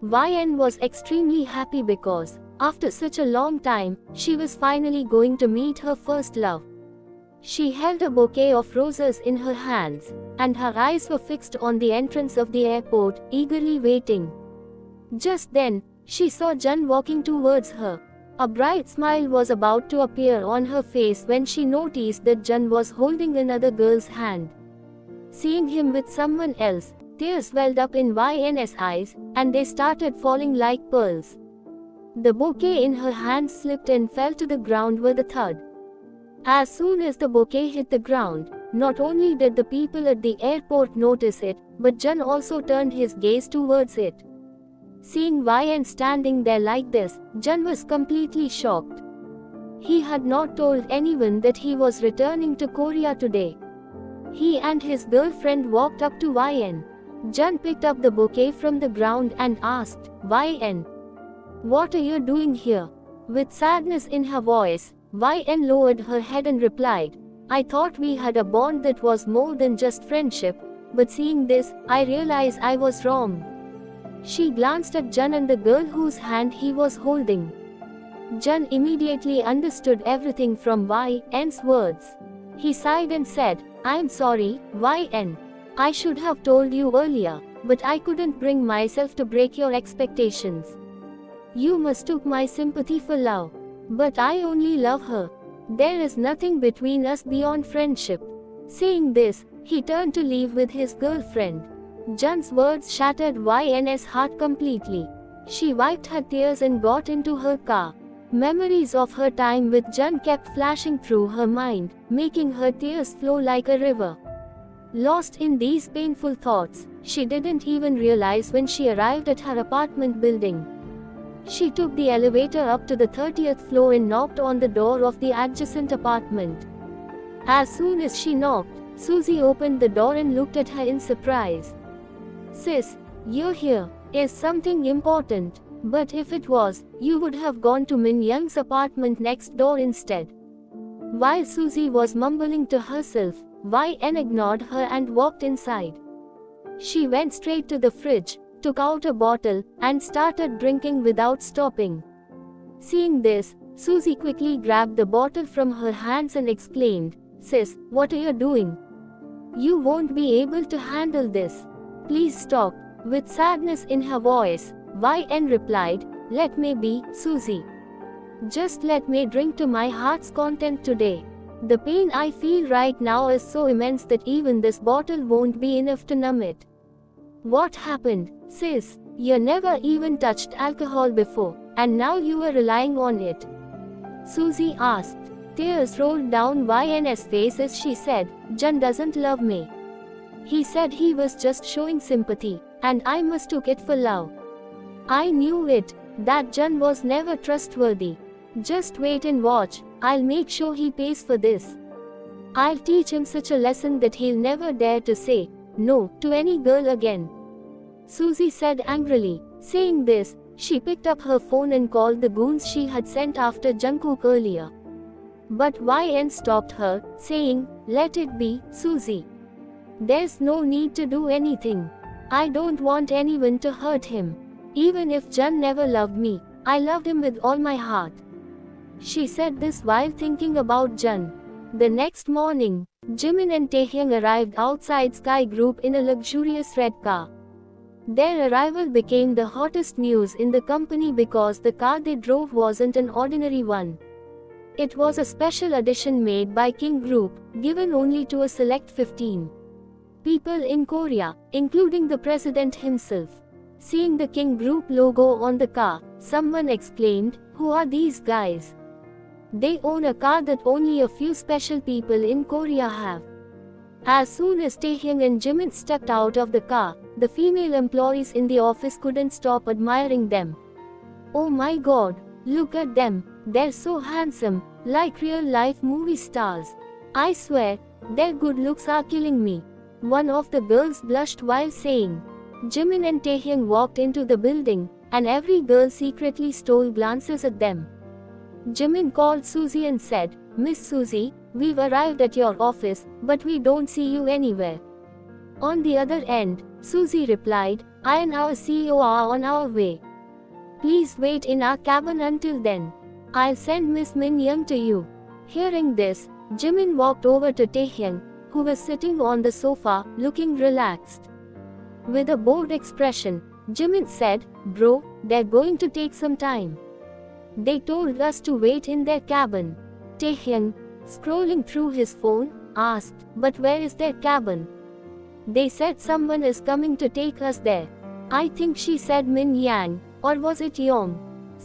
YN was extremely happy because, after such a long time, she was finally going to meet her first love. She held a bouquet of roses in her hands, and her eyes were fixed on the entrance of the airport, eagerly waiting. Just then, she saw Jun walking towards her. A bright smile was about to appear on her face when she noticed that Jun was holding another girl's hand. Seeing him with someone else, tears welled up in YN's eyes, and they started falling like pearls. The bouquet in her hand slipped and fell to the ground with a thud. As soon as the bouquet hit the ground, not only did the people at the airport notice it, but Jun also turned his gaze towards it. Seeing YN standing there like this, Jun was completely shocked. He had not told anyone that he was returning to Korea today. He and his girlfriend walked up to YN. Jun picked up the bouquet from the ground and asked, "YN, what are you doing here?" With sadness in her voice, YN lowered her head and replied, "I thought we had a bond that was more than just friendship, but seeing this, I realize I was wrong." She glanced at Jun and the girl whose hand he was holding. Jun immediately understood everything from YN's words. He sighed and said, "I'm sorry, YN. I should have told you earlier, but I couldn't bring myself to break your expectations. You mistook my sympathy for love. But I only love her. There is nothing between us beyond friendship." Saying this, he turned to leave with his girlfriend. Jun's words shattered YN's heart completely. She wiped her tears and got into her car. Memories of her time with Jun kept flashing through her mind, making her tears flow like a river. Lost in these painful thoughts, she didn't even realize when she arrived at her apartment building. She took the elevator up to the 30th floor and knocked on the door of the adjacent apartment. As soon as she knocked, Susie opened the door and looked at her in surprise. "Sis, you're here. Is something important?" But if it was, you would have gone to Min Young's apartment next door instead. While Susie was mumbling to herself, YN ignored her and walked inside. She went straight to the fridge, took out a bottle, and started drinking without stopping. Seeing this, Susie quickly grabbed the bottle from her hands and exclaimed, "Sis, what are you doing? You won't be able to handle this. Please stop." With sadness in her voice, YN replied, "Let me be, Susie. Just let me drink to my heart's content today. The pain I feel right now is so immense that even this bottle won't be enough to numb it." "What happened, sis? You never even touched alcohol before, and now you are relying on it?" Susie asked. Tears rolled down YN's face as she said, "Jun doesn't love me. He said he was just showing sympathy, and I mistook it for love. I knew it, that Jun was never trustworthy. Just wait and watch, I'll make sure he pays for this. I'll teach him such a lesson that he'll never dare to say no to any girl again," Susie said angrily. Saying this, she picked up her phone and called the goons she had sent after Jungkook earlier. But YN stopped her, saying, "Let it be, Susie. There's no need to do anything. I don't want anyone to hurt him. Even if Jun never loved me, I loved him with all my heart." She said this while thinking about Jun. The next morning, Jimin and Taehyung arrived outside Sky Group in a luxurious red car. Their arrival became the hottest news in the company because the car they drove wasn't an ordinary one. It was a special edition made by King Group, given only to a select 15 people in Korea, including the president himself. Seeing the King Group logo on the car, someone exclaimed, "Who are these guys? They own a car that only a few special people in Korea have." As soon as Taehyung and Jimin stepped out of the car, the female employees in the office couldn't stop admiring them. "Oh my god, look at them, they're so handsome, like real-life movie stars. I swear, their good looks are killing me," one of the girls blushed while saying. Jimin and Taehyung walked into the building, and every girl secretly stole glances at them. Jimin called Susie and said, "Miss Susie, we've arrived at your office, but we don't see you anywhere." On the other end, Susie replied, I and our CEO are on our way. Please wait in our cabin until then. I'll send Miss Min Young to you." Hearing this, Jimin walked over to Taehyung, who was sitting on the sofa, looking relaxed. With a bored expression, Jimin said, "Bro, they're going to take some time. They told us to wait in their cabin." Taehyung, scrolling through his phone, asked, "But where is their cabin?" "They said someone is coming to take us there. I think she said Min Yang, or was it Yong?"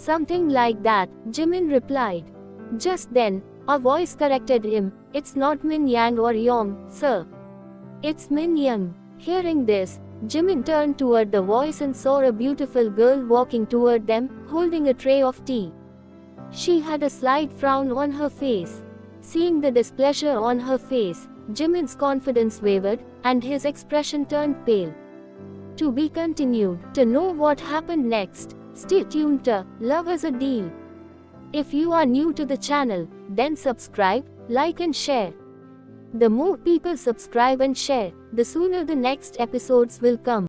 "Something like that," Jimin replied. Just then, a voice corrected him, "It's not Min Yang or Yong, sir. It's Min Young." Hearing this, Jimin turned toward the voice and saw a beautiful girl walking toward them, holding a tray of tea. She had a slight frown on her face. Seeing the displeasure on her face, Jimin's confidence wavered, and his expression turned pale. To be continued. To know what happened next, stay tuned to Love as a Deal. If you are new to the channel, then subscribe, like and share. The more people subscribe and share, the sooner the next episodes will come.